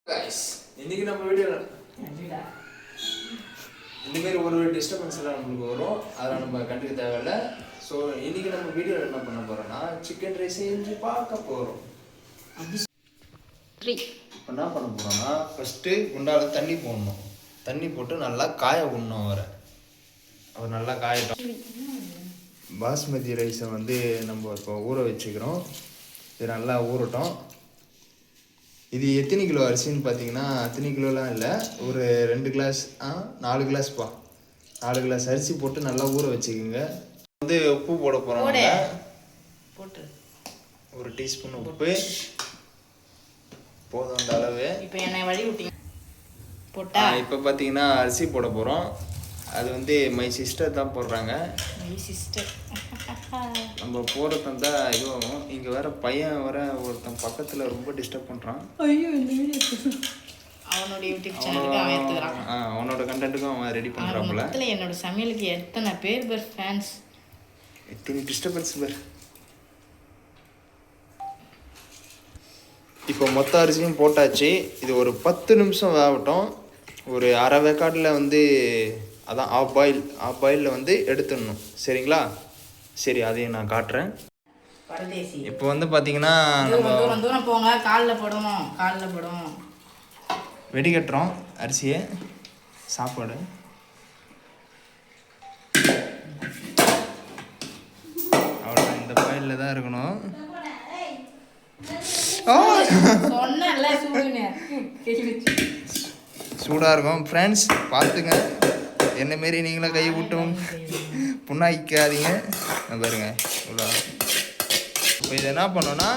Guys இன்னைக்கு நம்ம வீடியோல இந்த மாதிரி ஒரு டிஸ்டர்பன்ஸ் எல்லாம் நமக்கு வரும், அதெல்லாம் நம்ம கண்டுக்க தேவையில்ல. ஸோ இன்னைக்கு நம்ம வீடியோவில் என்ன பண்ண போறோம்னா சிக்கன் ரைஸ் செஞ்சு பார்க்க போகிறோம். இப்போ என்ன பண்ண போகிறோம்னா ஃபஸ்ட்டு குண்டால தண்ணி போடணும். தண்ணி போட்டு நல்லா காய விடணும். அவர் நல்லா காயட்டும். பாஸ்மதி ரைஸை வந்து நம்ம இப்போ ஊற வச்சுக்கிறோம். இது நல்லா ஊறட்டும். இது எத்தனை கிலோ அரிசின்னு பார்த்தீங்கன்னா அத்தனை கிலோலாம் இல்லை, ஒரு 2 கிளாஸ் 4 கிளாஸ்ப்பா. 4 கிளாஸ் அரிசி போட்டு நல்லா ஊற வச்சுக்கோங்க. வந்து உப்பு போட போகிறோம். போட்டு 1 டீஸ்பூன் உப்பு போதும் அந்த அளவு. இப்போ என்னை வழி விட்டீங்க போட்டா. இப்போ பார்த்தீங்கன்னா அரிசி போட போகிறோம். அது வந்து மை சிஸ்டர் தான் போடுறாங்க. மை சிஸ்டர் நம்ம போடுறது தான் இதுவும். இங்கே வேற பையன் வர ஒருத்தன் பக்கத்தில் ரொம்ப டிஸ்டர்ப் பண்ணுறான். ஐயோ இந்த வீடியோ அவனோட யூடியூப் சேனலுக்கு அவன் எடுத்துக்கிறான். அவனோட கண்டென்ட்டுக்கும் அவன் ரெடி பண்ணுறாப்புல. என்னோட சமையலுக்கு எத்தனை பேர் ஃபேன்ஸ், எத்தனை டிஸ்டர்பன்ஸ் பேர். இப்போ மொத்த அரிசியும் போட்டாச்சு. இது ஒரு 10 நிமிஷம் வேகட்டும். ஒரு அரை வேக்காட்டில் வந்து அதான் ஆஃப் பாயிலில் வந்து எடுத்துடணும். சரிங்களா? சரி, அதையும் நான் காட்டுறேன். இப்போ வந்து பார்த்தீங்கன்னா தூரம் போங்க, காலில் படும். வெடிகட்டுறோம் அரிசியை. சாப்பாடு அவ்வளோதான், இந்த பாயிலில் தான் இருக்கணும். சூடாக இருக்கும் ஃப்ரெண்ட்ஸ், பார்த்துங்க. என்ன மாரி நீங்களும் கை விட்டும் புண்ணாய்க்காதீங்க. பாருங்க இவ்வளோ. இப்போ இதை என்ன பண்ணோன்னா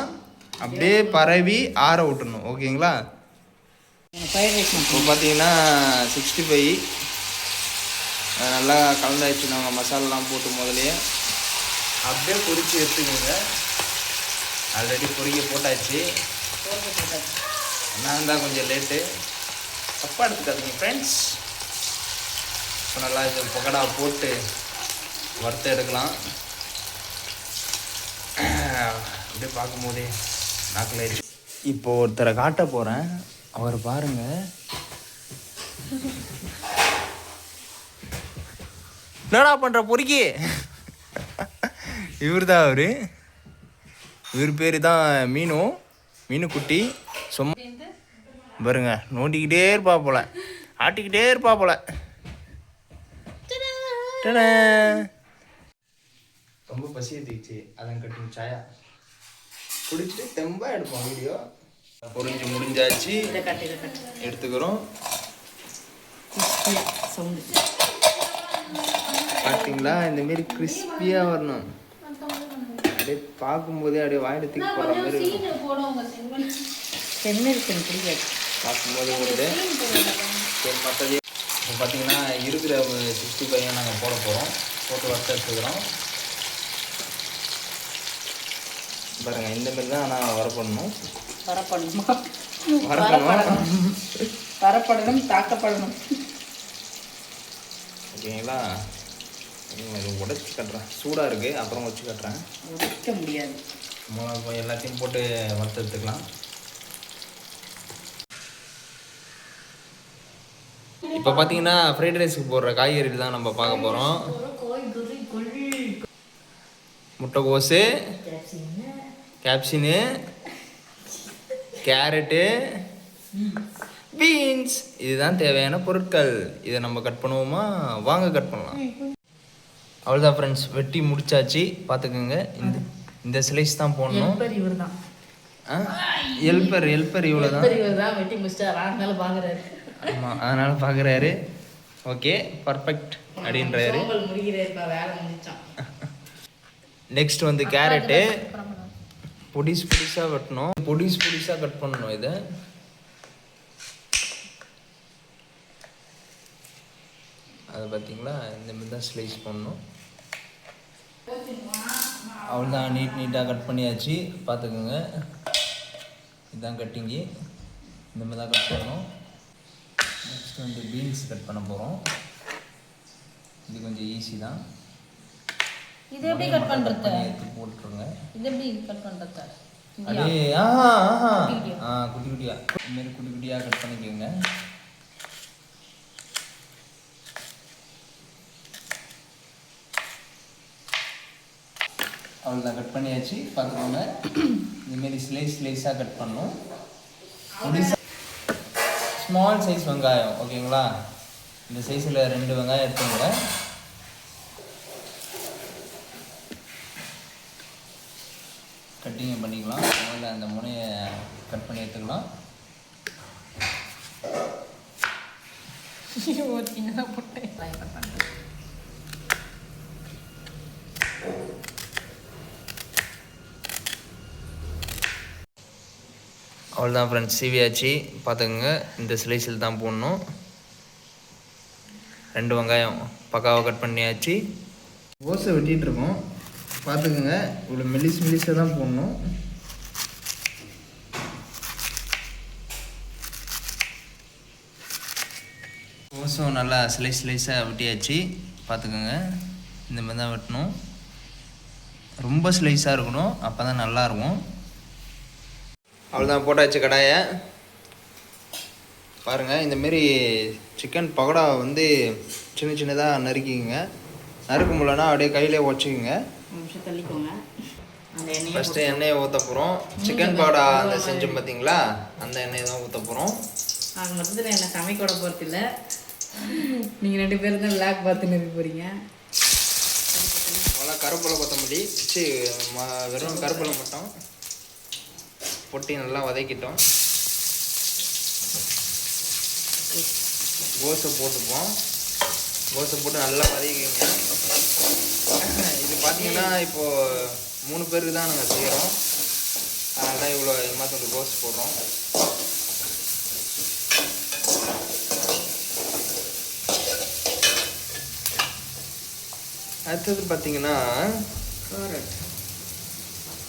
அப்படியே பரவி ஆற விட்டுணும். ஓகேங்களா? இப்போ பார்த்தீங்கன்னா 65 நல்லா கலந்தாச்சு. நாங்கள் மசாலாலாம் போட்டு முதலே அப்படியே பொரிச்சு எடுத்துக்கோங்க. ஆல்ரெடி பொரிக்க போட்டாச்சு. நான் தான் கொஞ்சம் லேட்டு, தப்பாக எடுத்துக்காதீங்க ஃப்ரெண்ட்ஸ். இப்போ நல்லா இது பக்கடா போட்டு வறுத்து எடுக்கலாம். அப்படியே பார்க்கும்போதே நாக்கில் ஆயிடுச்சு. இப்போ ஒருத்தரை காட்ட போகிறேன், அவர் பாருங்க. என்னடா பண்ணுற பொறுக்கி? இவர் தான் இவர் பேர் தான் மீனு குட்டி. சும்மா பாருங்க, நோண்டிக்கிட்டே இருப்பா போல, ஆட்டிக்கிட்டே இருப்பா போல. ரொம்ப பசி எடுத்துச்சு, அதான் கட்டிங் சாயா குடிச்சிட்டு தெம்பா எடுப்போம் வீடியோ. பொரிஞ்சு முடிஞ்சாச்சு, எடுத்துக்கிறோம். பார்த்தீங்களா, இந்த மாரி கிறிஸ்பியாக வரணும். அப்படியே பார்க்கும்போதே அப்படியே வாயிடத்துக்கு போடுற மாதிரி பார்க்கும்போது வருது. சரி, மற்றதே இப்போ பார்த்தீங்கன்னா இருக்கிற 65 நாங்கள் போட போகிறோம். போட்டு வறுத்து எடுத்துக்கிறோம். பாருங்க, இந்த மாதிரி தான் நான் வரப்படணும், தாக்கப்படணும். ஓகேங்களா? உடைச்சி கட்டுறேன், சூடாக இருக்குது, அப்புறம் வச்சு கட்டுறேன். உடைக்க முடியாது. எல்லாத்தையும் போட்டு வறுத்து எடுத்துக்கலாம். இப்போ பார்த்தீங்கன்னா ஃப்ரைட் ரைஸுக்கு போடுற காய்கறி தான் நம்ம பார்க்க போகிறோம். முட்டைக்கோஸு, கேப்சினு, கேரட்டு, பீன்ஸ், இதுதான் தேவையான பொருட்கள். இதை நம்ம கட் பண்ணுவோமா? வாங்க கட் பண்ணலாம். அவ்வளோதான் ஃப்ரெண்ட்ஸ், வெட்டி முடிச்சாச்சு. பார்த்துக்கோங்க, இந்த ஸ்லைஸ் தான் போடணும். ஹெல்ப்பர் இவ்வளோ தான். ஆமாம், அதனால் பார்க்குறாரு. ஓகே, பர்ஃபெக்ட் அப்படின்றாரு. நெக்ஸ்ட் வந்து கேரட்டு பொடிசாக வெட்டணும். பொடிசாக கட் பண்ணணும். இதை அதை பார்த்தீங்களா, இந்த மாதிரி தான் ஸ்லைஸ் பண்ணணும். அவ்வளோதான், நீட்டாக கட் பண்ணியாச்சு. பார்த்துக்கோங்க, இதுதான் கட்டிங்கு. இந்த மாதிரி தான் கட் பண்ணணும். நெக்ஸ்ட் வந்து பீன்ஸ் கட் பண்ண போகிறோம். இது கொஞ்சம் ஈஸி தான். இது எப்படி கட் பண்ணுறது? எடுத்து போட்டுருங்க. இது எப்படி கட் பண்ணுறது? அப்படியே ஆஹா குட்டி குட்டியாக இதுமாரி குட்டி குட்டியாக கட் பண்ணிக்கோங்க. அவ்வளோதான், கட் பண்ணியாச்சு. பார்த்துக்கோங்க, இதுமாரி ஸ்லைஸாக கட் பண்ணணும். ஸ்மால் சைஸ் வெங்காயம் ஓகேங்களா, இந்த சைஸில் 2 வெங்காயம் எடுத்துங்க. கட்டிங் பண்ணிக்கலாம். முதல்ல அந்த முனையை கட் பண்ணி எடுத்துக்கலாம். அவ்வளோதான் ஃப்ரெண்ட்ஸ், சீவியாச்சு. பார்த்துக்கோங்க, இந்த ஸ்லைஸில் தான் போடணும். 2 வெங்காயம் பக்காவாக கட் பண்ணியாச்சு. கோஸை வெட்டிகிட்டு இருக்கோம், பார்த்துக்குங்க. இவ்வளோ மெலிசாக தான் போடணும். கோஸும் நல்லா ஸ்லைஸாக வெட்டியாச்சு. பார்த்துக்குங்க, இந்த மாதிரி தான் வெட்டணும். ரொம்ப ஸ்லைஸாக இருக்கணும், அப்போ தான் நல்லாயிருக்கும். அவ்வளோதான், போட்டாச்சு கடாயை. பாருங்கள், இந்தமாரி சிக்கன் பகோடா வந்து சின்னதாக நறுக்கிங்க. நறுக்க முடியலன்னா அப்படியே கையிலே உடச்சிக்கோங்க. தள்ளிக்கோங்க. ஃபஸ்ட்டு எண்ணெயை ஊற்ற போகிறோம். சிக்கன் பகோடா அந்த செஞ்சோம் பார்த்தீங்களா, அந்த எண்ணெயை தான் ஊற்ற போகிறோம். அது மொத்தத்தில் என்ன சமைக்க கூட போகிறது இல்லை, நீங்கள் 2 பேரும் தான் விளாக் பார்த்துன்னு இருக்க போகிறீங்க. முதல்ல கருவேப்பிலை கொத்தமல்லி வெறும் கருவேப்பிலை மட்டும் பொட்டி நல்லா வதக்கிட்டோம். கோஸை போட்டுப்போம். கோஸை போட்டு நல்லா வதக்கிங்க. இது பார்த்தீங்கன்னா இப்போது 3 பேருக்கு தான் நாங்கள் செய்கிறோம், அதனால தான் இவ்வளோ மாத்தோண்டு கோஸ் போடுறோம். அடுத்தது பார்த்தீங்கன்னா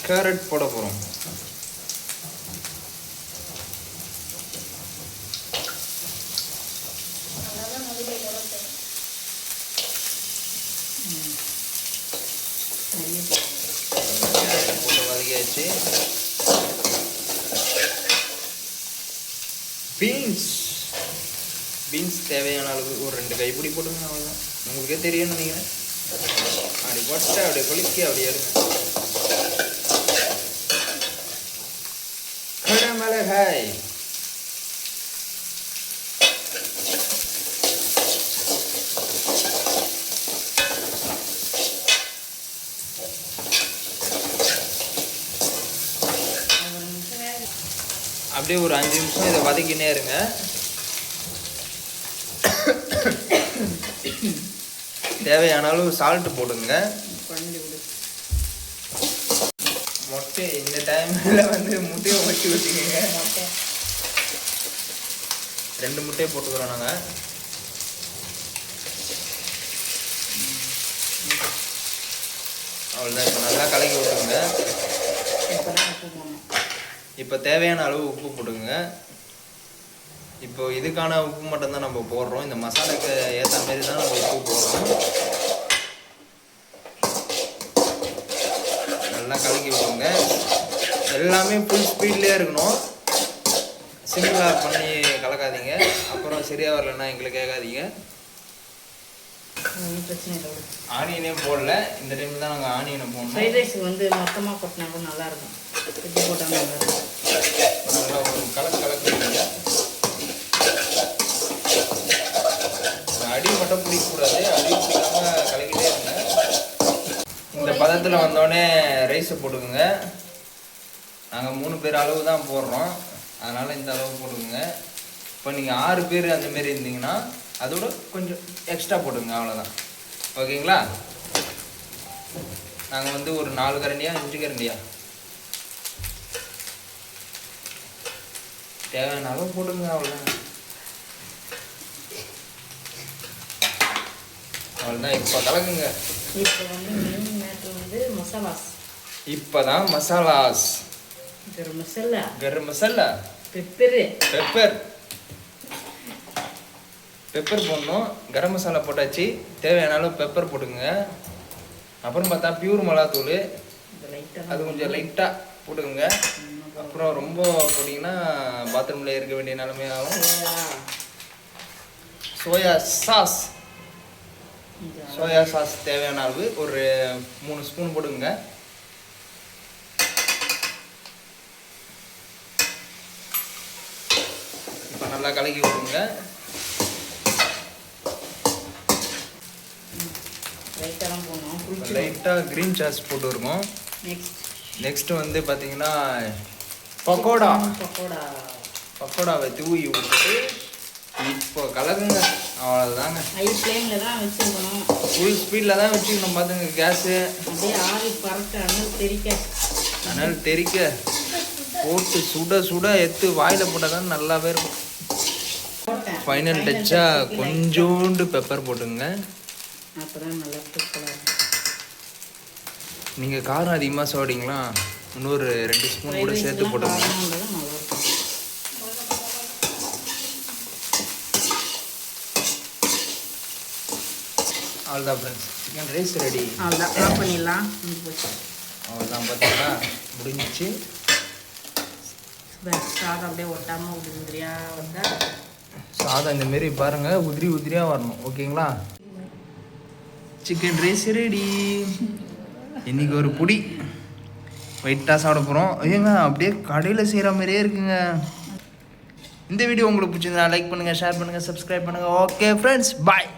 கேரட் போட போகிறோம். போட்டு வதக்கியாச்சு. பீன்ஸ் தேவையான அளவு ஒரு 2 கைப்பிடி போட்டுங்க. அவ்வளோதான், உங்களுக்கே தெரியும்னு நினைக்கிறேன். அப்படி போட்டு அப்படியே கொலிக்கி அப்படியே எடுங்க. கடமிளகாய் அப்படியே ஒரு 5 நிமிஷம் இதை வதக்கினே இருங்க. தேவையான அளவு சால்ட்டு போடுங்க. முட்டை இந்த டைமில் வந்து முட்டையை வச்சு வச்சுக்கோங்க. 2 முட்டையை போட்டுக்கிறோம் நாங்கள். அவ்வளோதான், இப்போ நல்லா கலக்கி விட்டுருங்க. இப்போ தேவையான அளவு உப்பு போட்டுங்க. இப்போ இதுக்கான உப்பு மட்டும்தான் நம்ம போடுறோம், இந்த மசாலாக்கு ஏற்ற மாரி தான் நம்ம உப்பு போடுறோம். நல்லா கலக்கி விட்டுருங்க. எல்லாமே ஃபுல் ஸ்பீட்லேயே இருக்கணும், சிம்பிளாக பண்ணி கலக்காதீங்க. அப்புறம் சரியாக வரலன்னா எங்களை கேட்காதீங்க. ஆனியனே போடல, இந்த டைமில் தான் நாங்கள் ஆனியனை போடணும். ஃப்ரைட் ரைஸுக்கு வந்து மொத்தமாக கொட்டினா கூட நல்லாயிருக்கும், இப்படி போட்டால் நல்லாயிருக்கும். நல்லா ஒரு கலக்கு அடி மட்டும் பிடிக்கக்கூடாது, அடி பிடிக்காம கலக்கிட்டே இருங்க. இந்த பதத்தில் வந்தோடனே ரைஸை போட்டுக்குங்க. நாங்கள் 3 பேர் அளவு தான் போடுறோம், அதனால் இந்த அளவு போட்டுக்குங்க. இப்போ நீங்கள் 6 பேர் அந்தமாரி இருந்தீங்கன்னா அதோட கொஞ்சம் எக்ஸ்ட்ரா போட்டுங்க, அவ்வளோதான். ஓகேங்களா? நாங்கள் வந்து ஒரு 4 கரண்டியா 5 கரண்டியா தேவையான அளவு போட்டுங்க, அவ்வளோதான். அவ்வளோதான், இப்போ கலக்குங்க. இப்போ வந்து மெயின் மேட்ரு வந்து மசாலாஸ். இப்போ தான் மசாலாஸ். கரம் மசாலா பெப்பர் போடணும். கரம் மசாலா போட்டாச்சு, தேவையான அளவு பெப்பர் போட்டுங்க. அப்புறம் பார்த்தா பியூர் மிளகாத்தூள், அது கொஞ்சம் லைட்டாக போட்டுக்கோங்க. அப்புறம் ரொம்ப போட்டிங்கன்னா பாத்ரூமில் இருக்க வேண்டிய நிலைமை ஆகும். சோயா சாஸ் தேவையான அளவு ஒரு 3 ஸ்பூன் போட்டுக்கோங்க. இப்போ நல்லா கலக்கி விடுங்க. லைட்டாக க்ரீன் சாஸ் போட்டு இருக்கோம். நெக்ஸ்ட் வந்து பார்த்தீங்கன்னா பக்கோடாவை தூவி விட்டுட்டு இப்போ கலக்குங்க. அவ்வளோதாங்க. ஹை ஃப்ளேமில் தான் வச்சுருக்கணும். ஃபுல் ஸ்பீடில் தான் வச்சுக்கணும். பார்த்துங்க கேஸு அப்படியே ஆவி பறக்க அனல் தெறிக்க போட்டு சுட எடுத்து வாயில் போட்டால் தான் நல்லாவே இருக்கும். ஃபைனல் டச்சாக கொஞ்சோண்டு பெப்பர் போட்டுங்க. அப்போதான் நல்லா சூப்பராக இருக்கும். நீங்கள் காரம் அதிகமாக சாப்பிட்டீங்களா இன்னொரு 2 ஸ்பூன் கூட சேர்த்து போட்டுங்க. அவ்வளோதான் ஃப்ரெண்ட்ஸ், சிக்கன் ரைஸ் ரெடி. அவ்வளோதான் பண்ணிடலாம். அவ்வளோதான், பார்த்தீங்களா முடிஞ்சிச்சு. சாதம் அப்படியே ஒட்டாமல் உதிரியா வந்தால் சாதம் இந்தமாரி பாருங்கள் உதிரியாக வரணும். ஓகேங்களா? Chicken rice ready. இன்றைக்கி ஒரு புடி வெயிட்டாக சாப்பிட போகிறோம். ஐயங்க அப்படியே கடையில் செய்கிற மாதிரியே இருக்குங்க. இந்த வீடியோ உங்களுக்கு பிடிச்சிருந்தா லைக் பண்ணுங்கள், ஷேர் பண்ணுங்கள், சப்ஸ்கிரைப் பண்ணுங்கள். ஓகே ஃப்ரெண்ட்ஸ், பாய்.